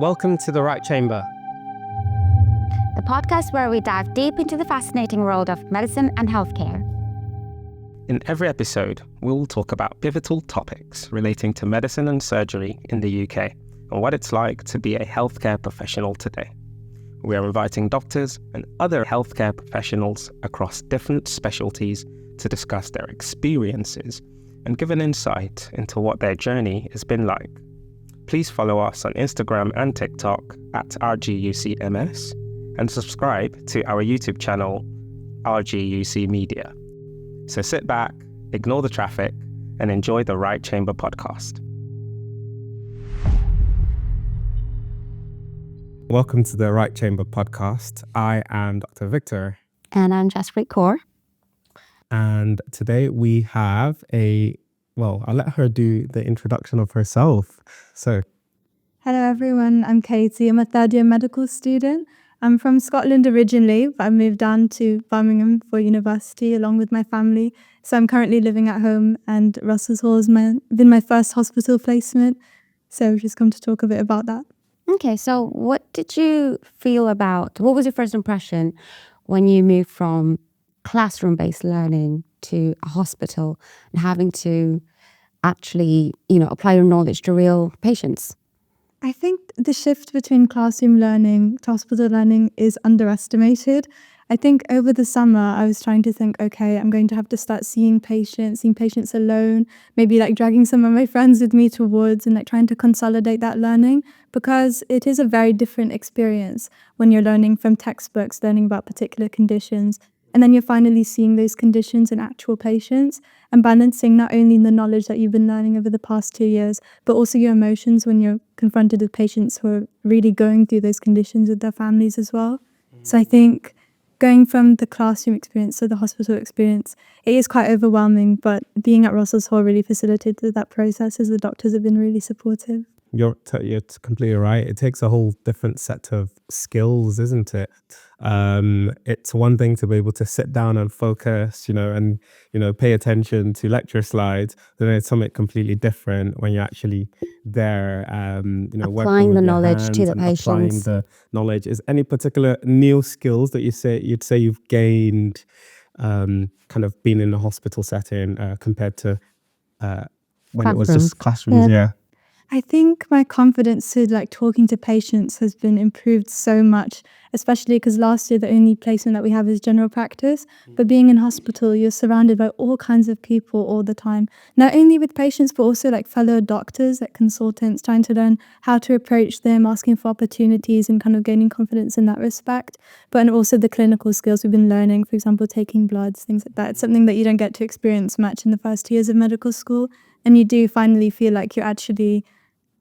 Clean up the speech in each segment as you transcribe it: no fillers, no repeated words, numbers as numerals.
Welcome to The Right Chamber. The podcast where we dive deep into the fascinating world of medicine and healthcare. In every episode, we will talk about pivotal topics relating to medicine and surgery in the UK and what it's like to be a healthcare professional today. We are inviting doctors and other healthcare professionals across different specialties to discuss their experiences and give an insight into what their journey has been like. Please follow us on Instagram and TikTok at RGUCMS and subscribe to our YouTube channel, RGUC Media. So sit back, ignore the traffic, and enjoy the Right Chamber podcast. Welcome to the Right Chamber podcast. I am Dr. Victor. And I'm Jasprit Kaur. And today we have I'll let her do the introduction of herself. So, hello everyone, I'm Katie. I'm a third year medical student. I'm from Scotland originally, but I moved down to Birmingham for university along with my family. So I'm currently living at home, and Russell's Hall has been my first hospital placement. So we've just come to talk a bit about that. Okay, so what was your first impression when you moved from classroom-based learning to a hospital and having to actually, apply your knowledge to real patients? I think the shift between classroom learning to hospital learning is underestimated. I think over the summer, I was trying to think, okay, I'm going to have to start seeing patients alone, maybe dragging some of my friends with me to wards and trying to consolidate that learning, because it is a very different experience when you're learning from textbooks, learning about particular conditions, and then you're finally seeing those conditions in actual patients and balancing not only the knowledge that you've been learning over the past 2 years, but also your emotions when you're confronted with patients who are really going through those conditions with their families as well. So I think going from the classroom experience to the hospital experience, it is quite overwhelming, but being at Russell's Hall really facilitated that process as the doctors have been really supportive. You're completely right. It takes a whole different set of skills, isn't it? It's one thing to be able to sit down and focus, and pay attention to lecture slides. Then it's something completely different when you're actually there, applying the knowledge to the patients. Applying the knowledge. Is any particular new skills that you'd say you've gained, kind of being in a hospital setting compared to when it was just classrooms? Yeah. I think my confidence to talking to patients has been improved so much, especially because last year the only placement that we have is general practice. But being in hospital, you're surrounded by all kinds of people all the time, not only with patients, but also fellow doctors, consultants, trying to learn how to approach them, asking for opportunities and kind of gaining confidence in that respect. But also the clinical skills we've been learning, for example, taking bloods, things like that. It's something that you don't get to experience much in the first years of medical school. And you do finally feel like you're actually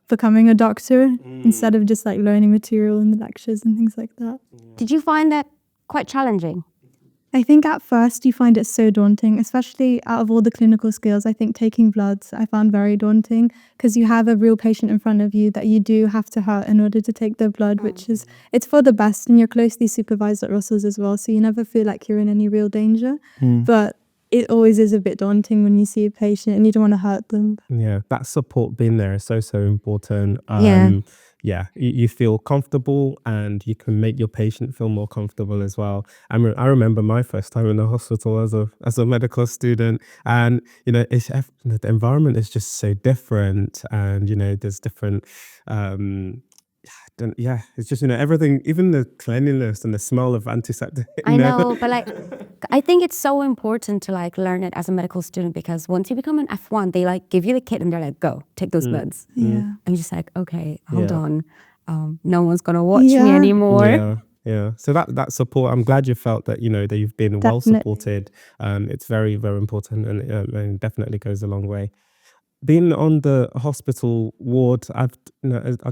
becoming a doctor instead of just learning material in the lectures and things like that. Did you find that quite challenging? I think at first you find it so daunting, especially out of all the clinical skills. I think taking bloods I found very daunting because you have a real patient in front of you that you do have to hurt in order to take their blood, it's for the best, and you're closely supervised at Russell's as well, so you never feel like you're in any real danger. But it always is a bit daunting when you see a patient and you don't want to hurt them. Yeah, that support being there is so important. You feel comfortable and you can make your patient feel more comfortable as well. I remember my first time in the hospital as a medical student, and the environment is just so different, and there's different. It's just everything, even the cleanliness and the smell of antiseptic. I know, but I think it's so important to learn it as a medical student, because once you become an F1, they give you the kit and they're like, go take those bloods. Yeah, and you're just okay, hold on, no one's gonna watch me anymore. Yeah. So that support, I'm glad you felt that that you've been well supported. It's very, very important, and definitely goes a long way. Being on the hospital ward, are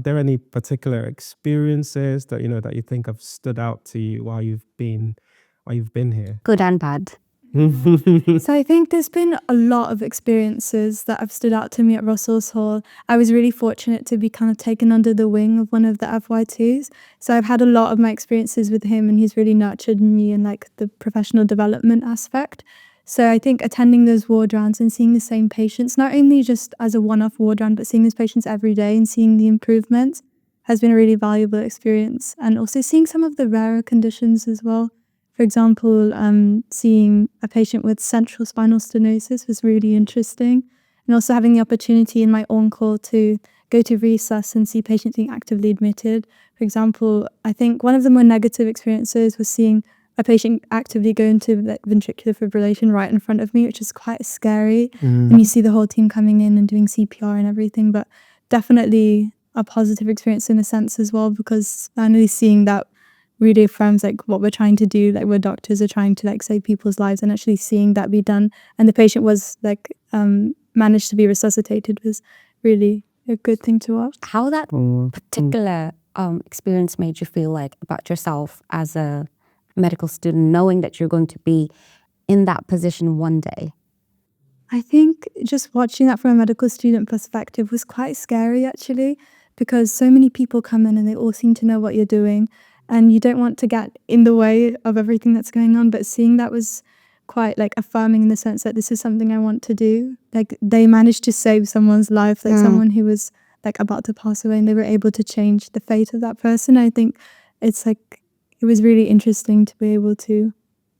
there any particular experiences that that you think have stood out to you while you've been here? Good and bad. So I think there's been a lot of experiences that have stood out to me at Russell's Hall. I was really fortunate to be kind of taken under the wing of one of the FY2s. So I've had a lot of my experiences with him, and he's really nurtured me in the professional development aspect. So I think attending those ward rounds and seeing the same patients, not only just as a one-off ward round, but seeing those patients every day and seeing the improvements has been a really valuable experience. And also seeing some of the rarer conditions as well. For example, seeing a patient with central spinal stenosis was really interesting. And also having the opportunity in my on-call to go to resus and see patients being actively admitted. For example, I think one of the more negative experiences was seeing a patient actively go into like ventricular fibrillation right in front of me, which is quite scary. And you see the whole team coming in and doing CPR and everything, but definitely a positive experience in a sense as well, because finally seeing that really affirms like what we're trying to do, like we're doctors are trying to like save people's lives, and actually seeing that be done and the patient was like managed to be resuscitated was really a good thing to watch. How that particular experience made you feel like about yourself as a medical student, knowing that you're going to be in that position one day? I think just watching that from a medical student perspective was quite scary actually, because so many people come in and they all seem to know what you're doing and you don't want to get in the way of everything that's going on, but seeing that was quite like affirming in the sense that this is something I want to do. Like they managed to save someone's life, like someone who was like about to pass away, and they were able to change the fate of that person. I think it's like it was really interesting to be able to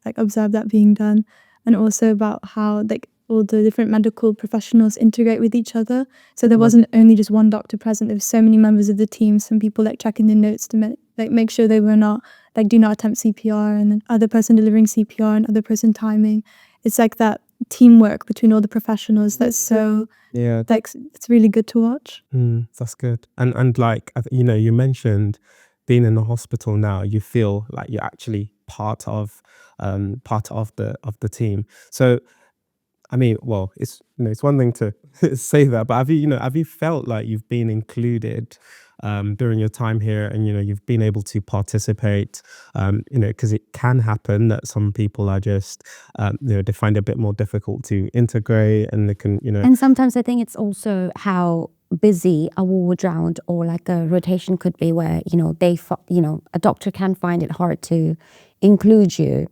like observe that being done, and also about how like all the different medical professionals integrate with each other. So there wasn't only just one doctor present, there were so many members of the team, some people like checking the notes to make sure they were not like do not attempt CPR, and then other person delivering CPR and other person timing. It's like that teamwork between all the professionals that's so like it's really good to watch. That's good. And like you mentioned being in the hospital now, you feel like you're actually part of the team. So I mean, well, it's it's one thing to say that, but have you felt like you've been included during your time here, and you've been able to participate? Because it can happen that some people are just they find it a bit more difficult to integrate, and they can And sometimes I think it's also how busy a ward round or like a rotation could be, where a doctor can find it hard to include you.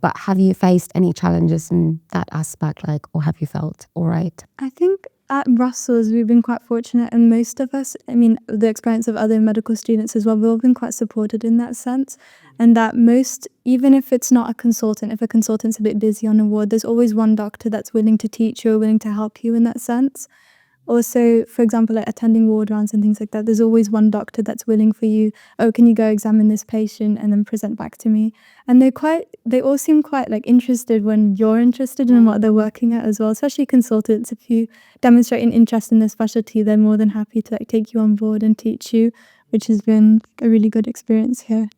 But have you faced any challenges in that aspect, like, or have you felt all right? I think at Brussels we've been quite fortunate, and most of us, I mean, the experience of other medical students as well, we've all been quite supported in that sense. And that most, even if it's not a consultant, if a consultant's a bit busy on a ward, there's always one doctor that's willing to teach you or willing to help you in that sense. Also, for example, like attending ward rounds and things like that, there's always one doctor that's willing for you, oh, can you go examine this patient and then present back to me? And they all seem quite like interested when you're interested in what they're working at as well, especially consultants. If you demonstrate an interest in their specialty, they're more than happy to like take you on board and teach you, which has been a really good experience here.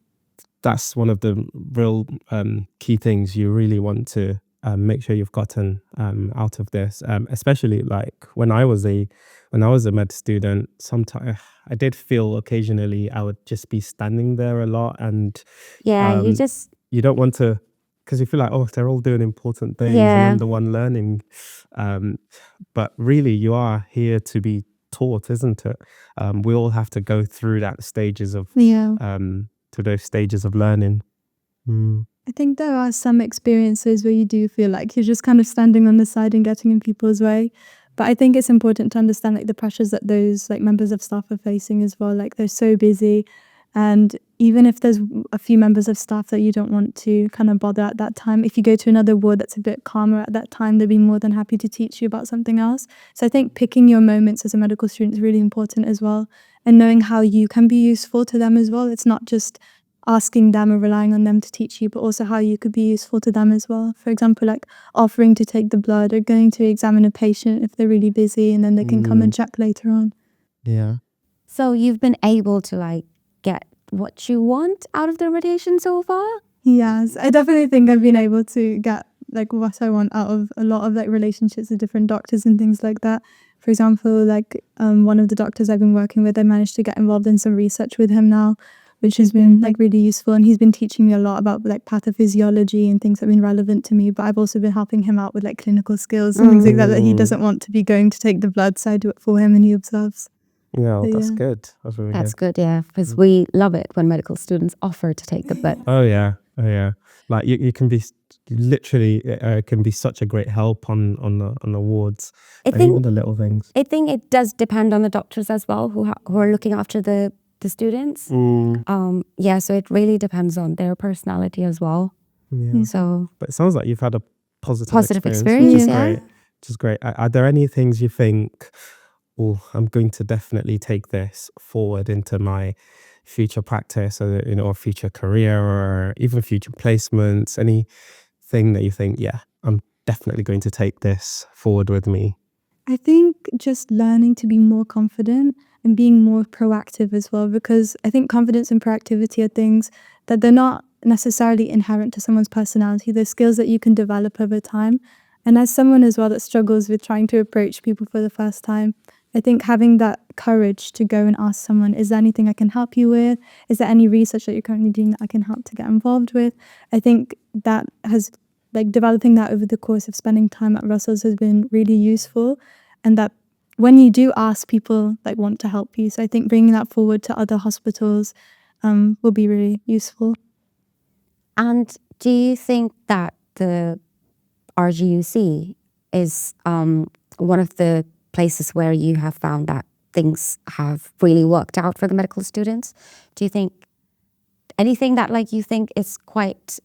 That's one of the real key things you really want to make sure you've gotten out of this, especially like when I was a med student. Sometimes I did feel occasionally I would just be standing there a lot, and you don't want to, because you feel like, oh, they're all doing important things and I'm the one learning, but really you are here to be taught, isn't it? We all have to go through that stages of to those stages of learning. I think there are some experiences where you do feel like you're just kind of standing on the side and getting in people's way. But I think it's important to understand like the pressures that those like members of staff are facing as well. Like they're so busy, and even if there's a few members of staff that you don't want to kind of bother at that time, if you go to another ward that's a bit calmer at that time, they'll be more than happy to teach you about something else. So I think picking your moments as a medical student is really important as well, and knowing how you can be useful to them as well. It's not just asking them or relying on them to teach you, but also how you could be useful to them as well. For example, like offering to take the blood or going to examine a patient if they're really busy, and then they can come and check later on. Yeah. So you've been able to like get what you want out of the rotation so far? Yes, I definitely think I've been able to get like what I want out of a lot of like relationships with different doctors and things like that. For example, like one of the doctors I've been working with, I managed to get involved in some research with him now, which has been like really useful, and he's been teaching me a lot about like pathophysiology and things that have been relevant to me. But I've also been helping him out with like clinical skills and things like that he doesn't want to be going to take the blood, so I do it for him and he observes. Yeah, So, that's good. That's really That's good, yeah, because we love it when medical students offer to take the blood. Oh yeah. Like you can be literally can be such a great help on the wards. Even the little things. I think it does depend on the doctors as well who are looking after the the students. So it really depends on their personality as well. So, but it sounds like you've had a positive experience, which is yeah. great. Which is great. Are there any things you think, oh, I'm going to definitely take this forward into my future practice, or or future career, or even future placements? Anything that you think, yeah, I'm definitely going to take this forward with me? I think just learning to be more confident and being more proactive as well, because I think confidence and proactivity are things that they're not necessarily inherent to someone's personality. They're skills that you can develop over time. And as someone as well that struggles with trying to approach people for the first time, I think having that courage to go and ask someone, is there anything I can help you with? Is there any research that you're currently doing that I can help to get involved with? I think that has developing that over the course of spending time at Russell's has been really useful, and that when you do ask, people want to help you. So I think bringing that forward to other hospitals will be really useful. And do you think that the RGUC is one of the places where you have found that things have really worked out for the medical students? Do you think anything that you think is quite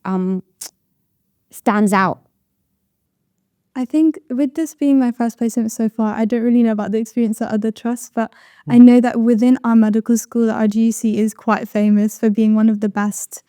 stands out? I think with this being my first placement so far, I don't really know about the experience at other trusts, but I know that within our medical school, the RGUC is quite famous for being one of the best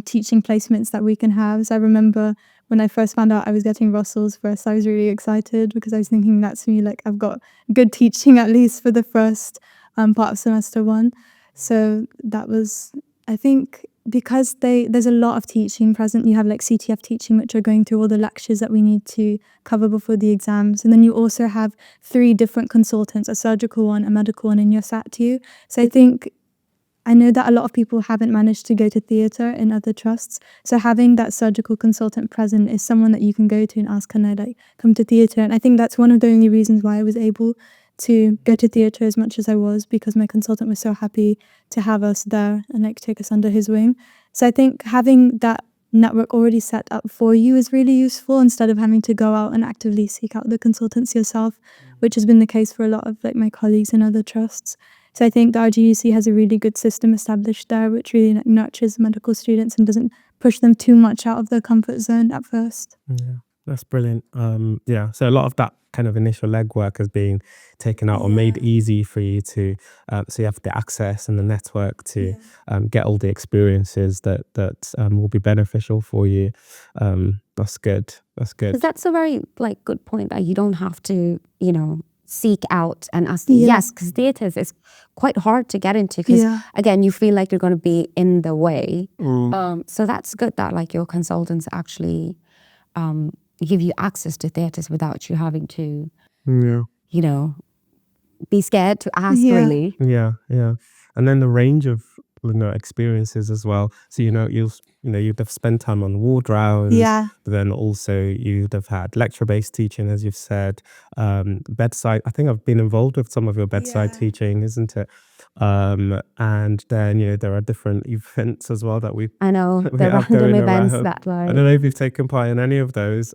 teaching placements that we can have. So I remember when I first found out I was getting Russell's first, I was really excited because I was thinking that's me, I've got good teaching at least for the first part of semester 1. So that was, I think, because there's a lot of teaching present. You have CTF teaching, which are going through all the lectures that we need to cover before the exams. And then you also have 3 different consultants, a surgical one, a medical one, and your SAT2. So I know that a lot of people haven't managed to go to theatre in other trusts. So having that surgical consultant present is someone that you can go to and ask, can I come to theatre? And I think that's one of the only reasons why I was able to go to theatre as much as I was, because my consultant was so happy to have us there and take us under his wing. So I think having that network already set up for you is really useful, instead of having to go out and actively seek out the consultants yourself, which has been the case for a lot of my colleagues in other trusts. So I think the RGUC has a really good system established there, which really nurtures medical students and doesn't push them too much out of their comfort zone at first. Yeah, that's brilliant. So a lot of that kind of initial legwork has been taken out or made easy for you to, so you have the access and the network to get all the experiences that will be beneficial for you. That's good. That's good. Because that's a very good point, that you don't have to, seek out and ask. Yes, because theatres is quite hard to get into, because again, you feel like you're going to be in the way. So that's good that your consultants actually give you access to theatres without you having to be scared to ask, really. Yeah. And then the range of experiences as well. So you'd have spent time on ward rounds, but then also you'd have had lecture-based teaching, as you've said, bedside. I think I've been involved with some of your bedside teaching, isn't it? And then there are different events as well that I know the random events that I don't know if you've taken part in any of those.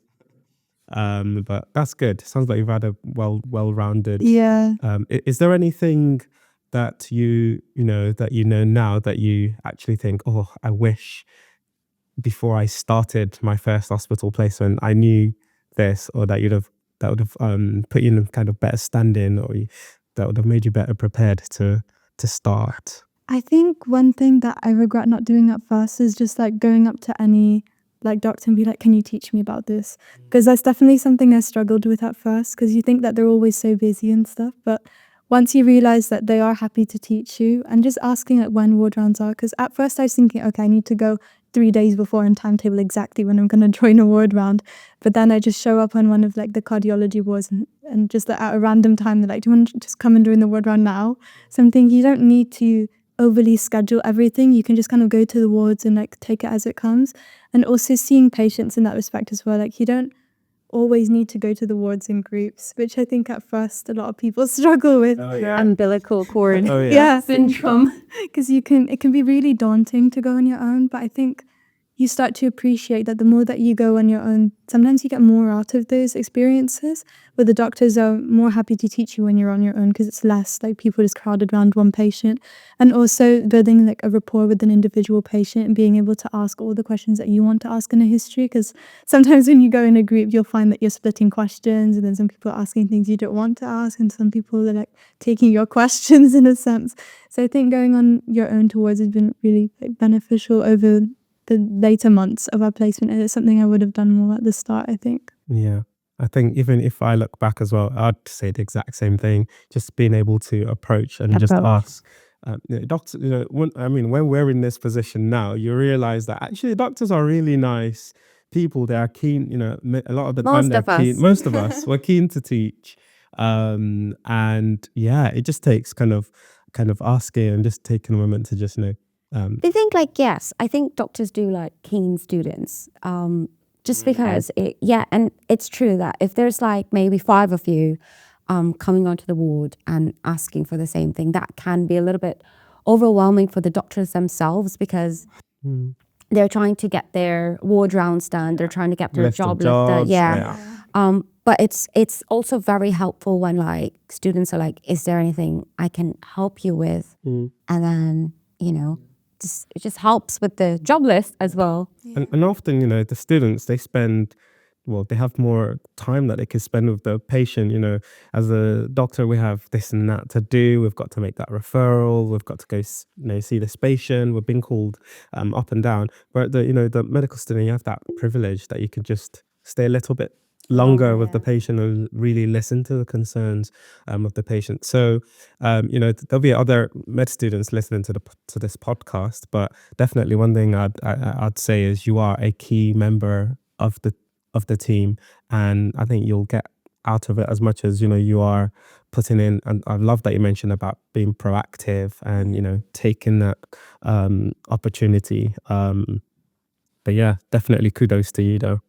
But that's good. Sounds like you've had a well-rounded. Is there anything that you know now that you actually think, oh, I wish before I started my first hospital placement I knew this, or that would have put you in a kind of better standing, or that would have made you better prepared to start? I think one thing that I regret not doing at first is just going up to any doctor and be like, can you teach me about this? Because that's definitely something I struggled with at first, because you think that they're always so busy and stuff, but once you realize that they are happy to teach you, and just asking when ward rounds are, because at first I was thinking, okay, I need to go 3 days before and timetable exactly when I'm going to join a ward round, but then I just show up on one of the cardiology wards and just at a random time they're like, do you want to just come and join the ward round now? So I'm thinking you don't need to overly schedule everything. You can just kind of go to the wards and take it as it comes. And also seeing patients in that respect as well, you don't always need to go to the wards in groups, which I think at first a lot of people struggle with. Umbilical cord syndrome, because it can be really daunting to go on your own. But I think you start to appreciate that the more that you go on your own, sometimes you get more out of those experiences, where the doctors are more happy to teach you when you're on your own because it's less like people just crowded around one patient. And also building like a rapport with an individual patient and being able to ask all the questions that you want to ask in a history, because sometimes when you go in a group, you'll find that you're splitting questions and then some people are asking things you don't want to ask and some people are like taking your questions in a sense. So I think going on your own towards has been really like, beneficial over the later months of our placement, and it's something I would have done more at the start, I think. Yeah. I think even if I look back as well, I'd say the exact same thing. Just being able to approach and just ask. Doctors, when we're in this position now, you realize that actually doctors are really nice people. They are keen, a lot of the time they're keen. Most of us, we're keen to teach. And yeah, it just takes kind of asking and just taking a moment to just, I think yes, I think doctors do like keen students. Just because and it's true that if there's like maybe 5 of you coming onto the ward and asking for the same thing, that can be a little bit overwhelming for the doctors themselves because they're trying to get their ward rounds done, they're trying to get their job done. But it's also very helpful when like students are like, is there anything I can help you with? And then, it just helps with the job list as well. And often, the students, they have more time that they can spend with the patient. As a doctor, we have this and that to do. We've got to make that referral. We've got to go, see this patient. We're being called up and down. But the medical student, you have that privilege that you can just stay a little bit longer with the patient and really listen to the concerns of the patient. So, there'll be other med students listening to this podcast, but definitely one thing I'd say is you are a key member of the team, and I think you'll get out of it as much as you are putting in. And I love that you mentioned about being proactive and taking that opportunity. But yeah, definitely kudos to you though.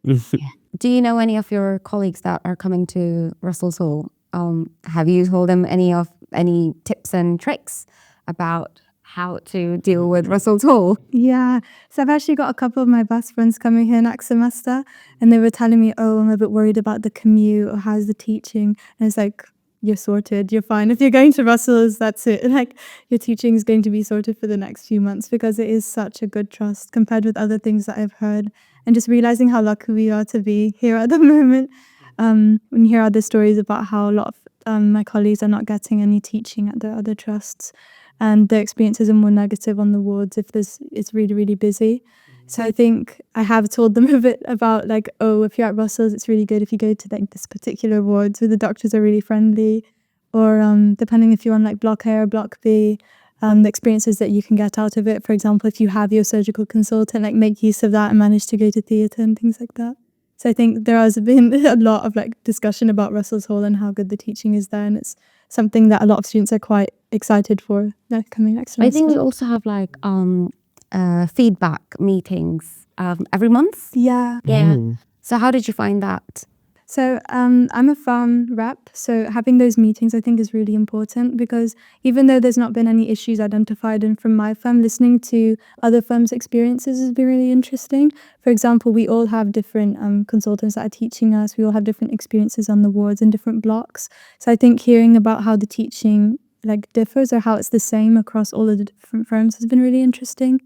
Do you know any of your colleagues that are coming to Russell's Hall? Have you told them any tips and tricks about how to deal with Russell's Hall? Yeah, so I've actually got a couple of my best friends coming here next semester, and they were telling me, I'm a bit worried about the commute or how's the teaching. And it's like, you're sorted, you're fine. If you're going to Russell's, that's it. Like, your teaching is going to be sorted for the next few months because it is such a good trust compared with other things that I've heard. And just realizing how lucky we are to be here at the moment. When you hear other stories about how a lot of my colleagues are not getting any teaching at the other trusts, and their experiences are more negative on the wards if it's really, really busy. So I think I have told them a bit about like, if you're at Russell's, it's really good if you go to like this particular wards where the doctors are really friendly, or depending if you're on like Block A or Block B, the experiences that you can get out of it. For example, if you have your surgical consultant, like make use of that and manage to go to theatre and things like that. So I think there has been a lot of like discussion about Russell's Hall and how good the teaching is there, and it's something that a lot of students are quite excited for coming next semester. I think we also have like feedback meetings every month. Yeah. So how did you find that? So I'm a firm rep, so having those meetings I think is really important, because even though there's not been any issues identified and from my firm, listening to other firms' experiences has been really interesting. For example, we all have different consultants that are teaching us. We all have different experiences on the wards and different blocks. So I think hearing about how the teaching like differs or how it's the same across all of the different firms has been really interesting,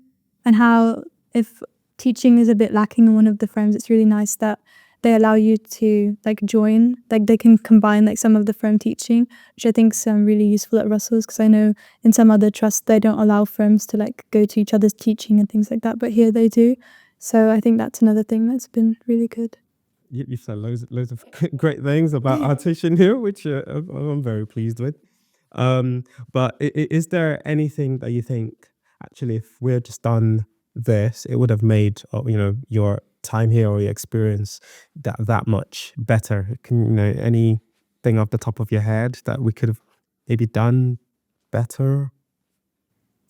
and how if teaching is a bit lacking in one of the firms, it's really nice that they allow you to like join, like they can combine like some of the firm teaching, which I think is really useful at Russell's, because I know in some other trusts they don't allow firms to like go to each other's teaching and things like that, but here they do. So I think that's another thing that's been really good. You've said loads of great things about our teaching here, which I'm very pleased with. But is there anything that you think actually if we're just done this, it would have made your time here or your experience that much better? Anything off the top of your head that we could have maybe done better?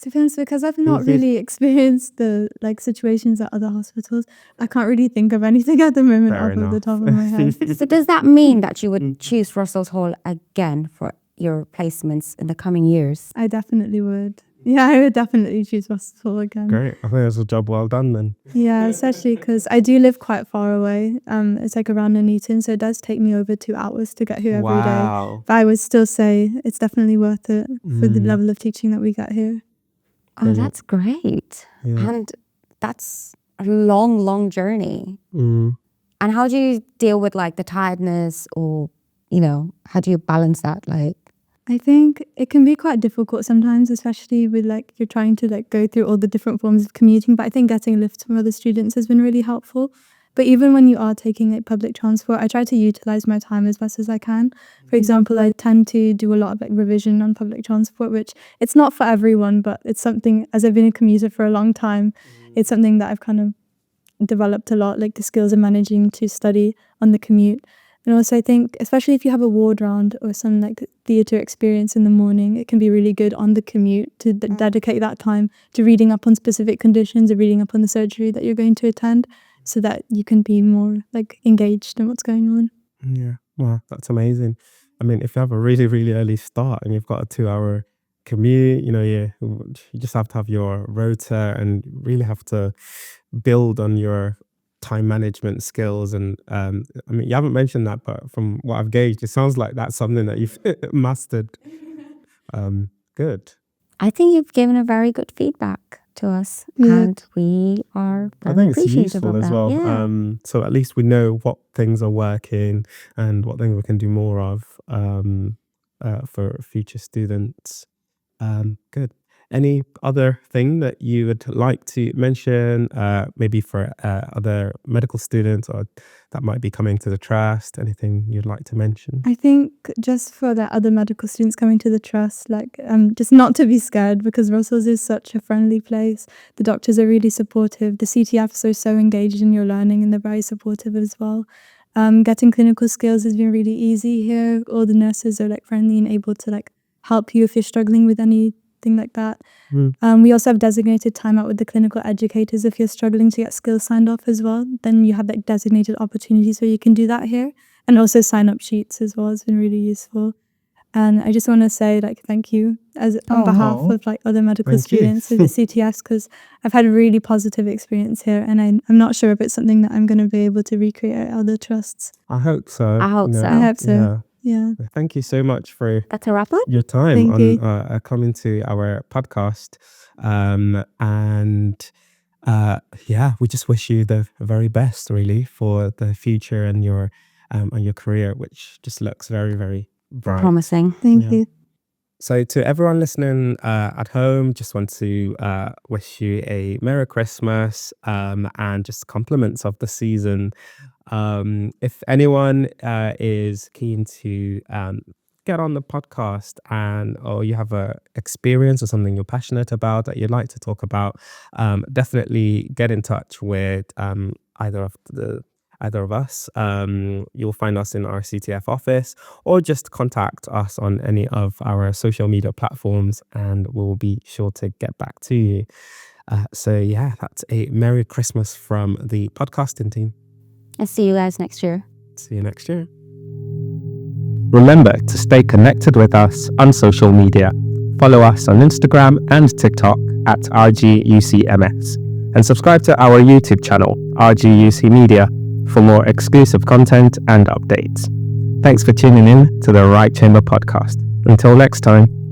To be honest, because I've not really experienced the like situations at other hospitals, I can't really think of anything at the moment off of the top of my head. So does that mean that you would choose Russell's Hall again for your placements in the coming years? I definitely would. Yeah, I would definitely choose hospital again. Great. I think that's a job well done then. Yeah, especially because I do live quite far away. It's like around Nuneaton, so it does take me over 2 hours to get here every day. Wow. But I would still say it's definitely worth it for the level of teaching that we get here. Oh, that's great. Yeah. And that's a long journey. Mm. And how do you deal with like the tiredness, or, you know, how do you balance that? Like, I think it can be quite difficult sometimes, especially with like you're trying to like go through all the different forms of commuting. But I think getting lifts from other students has been really helpful. But even when you are taking like public transport, I try to utilize my time as best as I can. For example, I tend to do a lot of like revision on public transport, which it's not for everyone, but it's something, as I've been a commuter for a long time, it's something that I've kind of developed a lot, like the skills of managing to study on the commute. And also I think, especially if you have a ward round or some like theatre experience in the morning, it can be really good on the commute to dedicate that time to reading up on specific conditions or reading up on the surgery that you're going to attend, so that you can be more like engaged in what's going on. Yeah. Wow, that's amazing. I mean, if you have a really early start and you've got a 2-hour commute, you know, you just have to have your rota and really have to build on your time management skills. And I mean, you haven't mentioned that, but from what I've gauged, it sounds like that's something that you've mastered. Good. I think you've given a very good feedback to us, and we are I very think it's appreciative useful of as that. well. Yeah. So at least we know what things are working and what things we can do more of for future students. Good. Any other thing that you would like to mention, maybe for other medical students or that might be coming to the trust? Anything you'd like to mention? I think just for the other medical students coming to the trust, like just not to be scared, because Russell's is such a friendly place. The doctors are really supportive. The CTFs are so engaged in your learning and they're very supportive as well. Getting clinical skills has been really easy here. All the nurses are like friendly and able to like help you if you're struggling with anything like that. We also have designated time out with the clinical educators if you're struggling to get skills signed off as well. Then you have like designated opportunities where you can do that here. And also sign up sheets as well has been really useful. And I just want to say like thank you on behalf of like other medical students of the CTS, because I've had a really positive experience here, and I'm not sure if it's something that I'm going to be able to recreate at other trusts. I hope so. I hope so. I hope so. Yeah. Thank you so much for That's a wrap up. your time Thank on you. coming to our podcast. We just wish you the very best, really, for the future and your career, which just looks very bright. Promising. Thank you. So to everyone listening at home, just want to wish you a Merry Christmas and just compliments of the season. If anyone is keen to get on the podcast or you have a experience or something you're passionate about that you'd like to talk about, definitely get in touch with either of us. You'll find us in our CTF office, or just contact us on any of our social media platforms and we'll be sure to get back to you. That's a Merry Christmas from the podcasting team. I'll see you guys next year. See you next year. Remember to stay connected with us on social media. Follow us on Instagram and TikTok at RGUCMS, and subscribe to our YouTube channel, RGUC Media, for more exclusive content and updates. Thanks for tuning in to the Right Chamber podcast. Until next time.